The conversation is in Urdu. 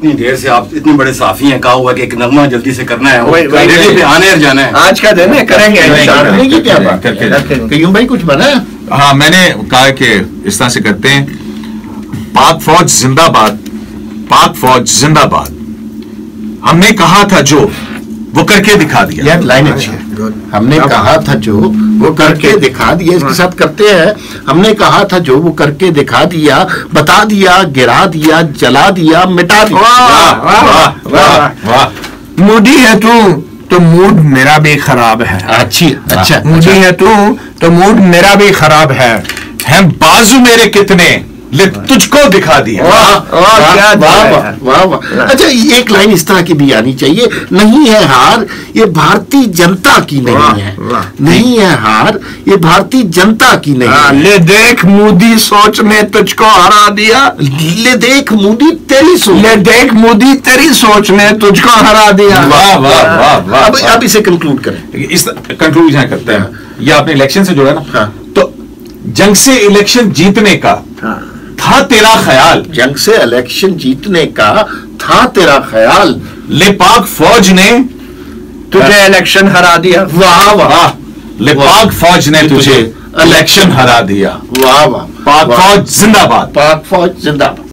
اتنی دیر سے آپ اتنے بڑے صحافی ہیں، کہا ہوا کہ ایک نغمہ جلدی سے کرنا ہے، ریڈیو پہ آنے جانا ہے، آج کا دن ہے، کریں گے کیا بات قیوم بھائی کچھ بنا ہے؟ ہاں میں نے کہا کہ اس طرح سے کرتے ہیں، پاک فوج زندہ باد، پاک فوج زندہ باد، ہم نے کہا تھا جو وہ کر کے دکھا دیا. یہ لائن اچھی ہے. ہم نے کہا تھا جو وہ کر کے دکھا دیا. اس کے ساتھ کرتے ہیں، ہم نے کہا تھا جو وہ کر کے دکھا دیا، بتا دیا، گرا دیا، جلا دیا، مٹا دیا. مودی ہے تو موڈ میرا بھی خراب ہے. اچھا مودی ہے تو موڈ میرا بھی خراب ہے. ہیں بازو میرے کتنے، لے تجھ کو دکھا دیا. اچھا ایک لائن اس طرح کی بھی آنی چاہیے، نہیں ہے ہار یہ بھارتی جنتا کی نہیں ہے، نہیں ہے ہار یہ بھارتی جنتا کی نہیں ہے. لے دیکھ مودی سوچ میں تجھ کو ہرا دیا، لے دیکھ مودی تیری سوچ، لے دیکھ مودی تیری سوچ میں تجھ کو ہرا دیا. واہ واہ واہ واہ. اب اسے کنکلوڈ کریں. اس کنکلوژن کرتے ہیں، یہ آپ نے الیکشن سے جوڑا نا، تو جنگ سے الیکشن جیتنے کا تھا تیرا خیال، جنگ سے الیکشن جیتنے کا تھا تیرا خیال، لے پاک فوج نے تجھے الیکشن ہرا دیا. واہ واہ، لے پاک فوج نے تجھے الیکشن ہرا دیا. واہ واہ. پاک فوج زندہ باد. پاک فوج زندہ باد.